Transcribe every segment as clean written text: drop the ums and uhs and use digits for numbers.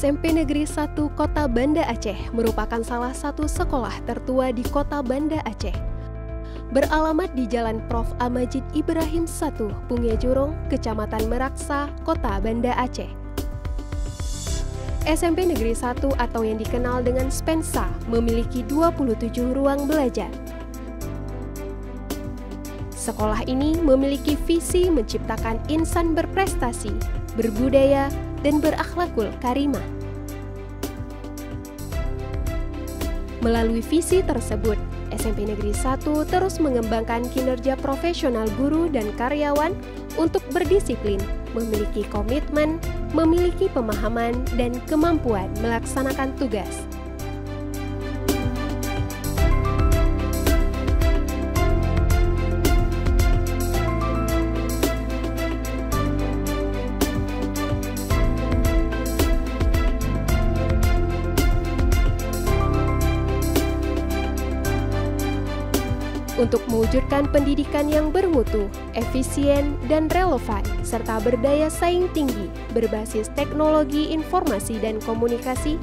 SMP Negeri 1 Kota Banda Aceh merupakan salah satu sekolah tertua di Kota Banda Aceh. Beralamat di Jalan Prof. Amajid Ibrahim 1, Pungia Jurong, Kecamatan Meraksa, Kota Banda Aceh. SMP Negeri 1 atau yang dikenal dengan Spensa memiliki 27 ruang belajar. Sekolah ini memiliki visi menciptakan insan berprestasi, berbudaya, dan berakhlakul karimah. Melalui visi tersebut, SMP Negeri 1 terus mengembangkan kinerja profesional guru dan karyawan untuk berdisiplin, memiliki komitmen, memiliki pemahaman, dan kemampuan melaksanakan tugas. Untuk mewujudkan pendidikan yang bermutu, efisien, dan relevan, serta berdaya saing tinggi berbasis teknologi informasi dan komunikasi,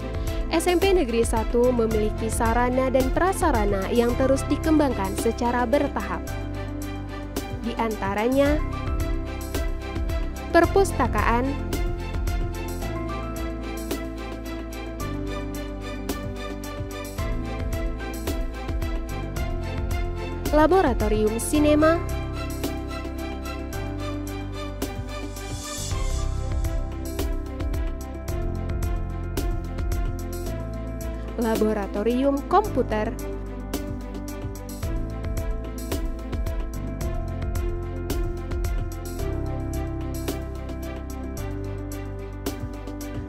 SMP Negeri 1 memiliki sarana dan prasarana yang terus dikembangkan secara bertahap. Di antaranya, perpustakaan, laboratorium sinema, laboratorium komputer,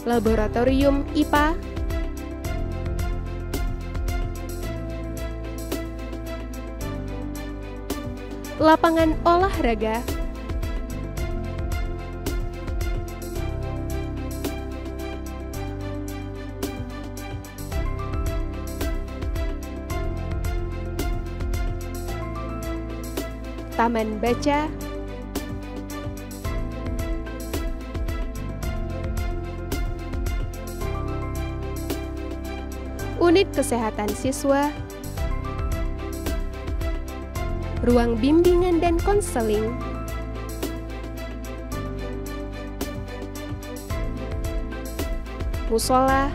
laboratorium IPA, lapangan olahraga, taman baca, unit kesehatan siswa, ruang bimbingan dan konseling, musola,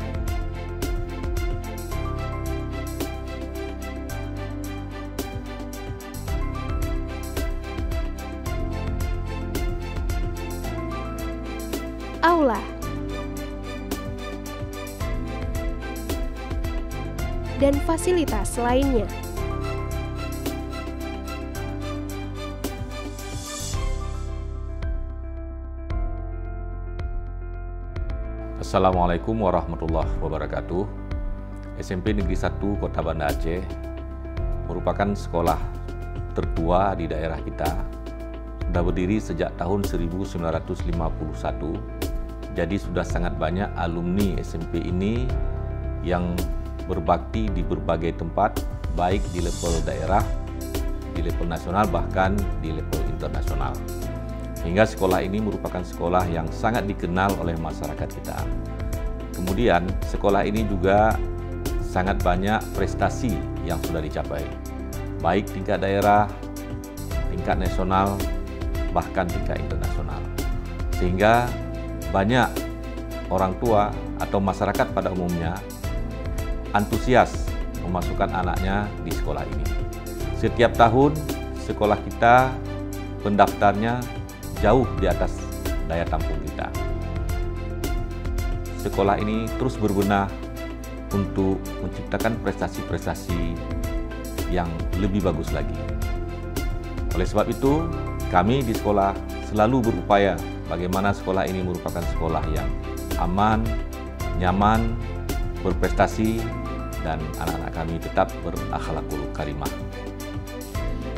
aula, dan fasilitas lainnya. Assalamualaikum warahmatullahi wabarakatuh. SMP Negeri 1 Kota Banda Aceh merupakan sekolah tertua di daerah kita. Sudah berdiri sejak tahun 1951. Jadi sudah sangat banyak alumni SMP ini yang berbakti di berbagai tempat, baik di level daerah, di level nasional, bahkan di level internasional. Sehingga sekolah ini merupakan sekolah yang sangat dikenal oleh masyarakat kita. Kemudian sekolah ini juga sangat banyak prestasi yang sudah dicapai, baik tingkat daerah, tingkat nasional, bahkan tingkat internasional. Sehingga banyak orang tua atau masyarakat pada umumnya antusias memasukkan anaknya di sekolah ini. Setiap tahun sekolah kita pendaftarnya jauh di atas daya tampung kita. Sekolah ini terus berbenah untuk menciptakan prestasi-prestasi yang lebih bagus lagi. Oleh sebab itu, kami di sekolah selalu berupaya bagaimana sekolah ini merupakan sekolah yang aman, nyaman, berprestasi, dan anak-anak kami tetap berakhlakul karimah.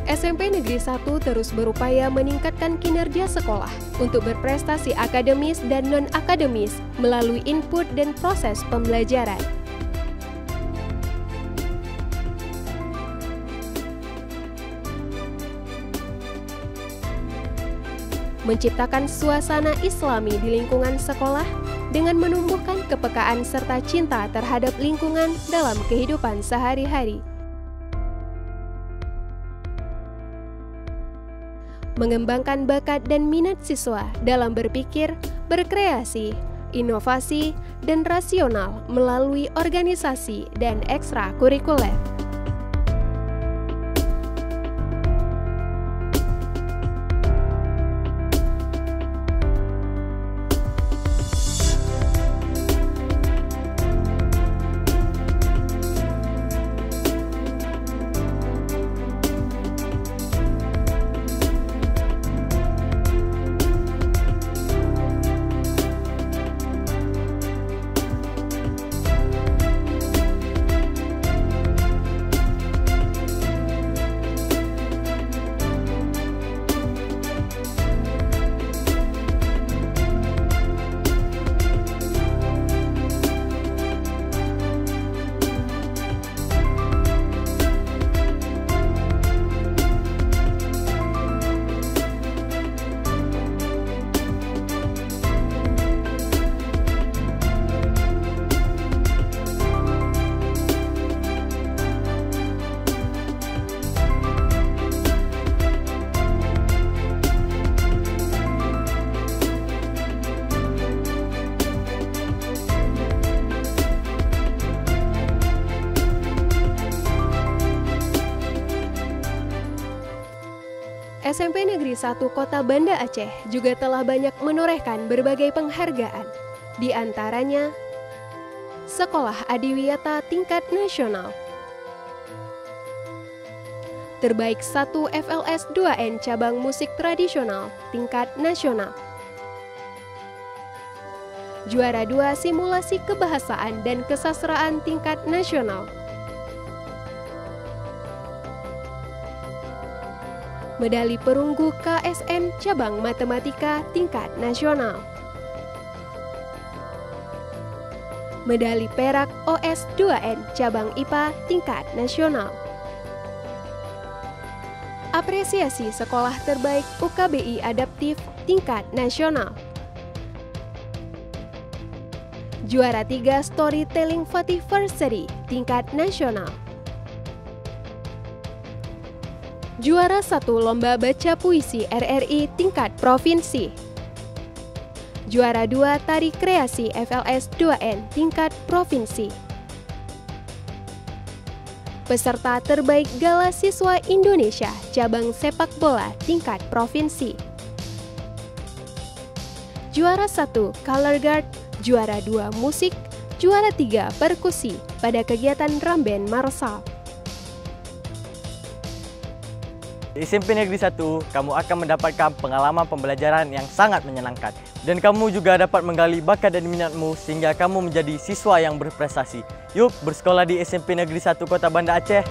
SMP Negeri 1 terus berupaya meningkatkan kinerja sekolah untuk berprestasi akademis dan non-akademis melalui input dan proses pembelajaran. Menciptakan suasana Islami di lingkungan sekolah dengan menumbuhkan kepekaan serta cinta terhadap lingkungan dalam kehidupan sehari-hari. Mengembangkan bakat dan minat siswa dalam berpikir, berkreasi, inovasi, dan rasional melalui organisasi dan ekstrakurikuler. SMP Negeri 1 Kota Banda Aceh juga telah banyak menorehkan berbagai penghargaan, di antaranya Sekolah Adiwiyata Tingkat Nasional, Terbaik 1 FLS 2N Cabang Musik Tradisional Tingkat Nasional, Juara 2 Simulasi Kebahasaan dan Kesastraan Tingkat Nasional, Medali Perunggu KSN Cabang Matematika Tingkat Nasional, Medali Perak OS 2N Cabang IPA Tingkat Nasional, Apresiasi Sekolah Terbaik UKBI Adaptif Tingkat Nasional, Juara 3 Storytelling Fativersary Tingkat Nasional, Juara 1 Lomba Baca Puisi RRI Tingkat Provinsi, Juara 2 Tari Kreasi FLS 2N Tingkat Provinsi, Peserta Terbaik Gala Siswa Indonesia Cabang Sepak Bola Tingkat Provinsi, Juara 1 Color Guard, Juara 2 Musik, Juara 3 Perkusi pada kegiatan Ramben Marsal. Di SMP Negeri 1, kamu akan mendapatkan pengalaman pembelajaran yang sangat menyenangkan. Dan kamu juga dapat menggali bakat dan minatmu sehingga kamu menjadi siswa yang berprestasi. Yuk bersekolah di SMP Negeri 1 Kota Banda Aceh.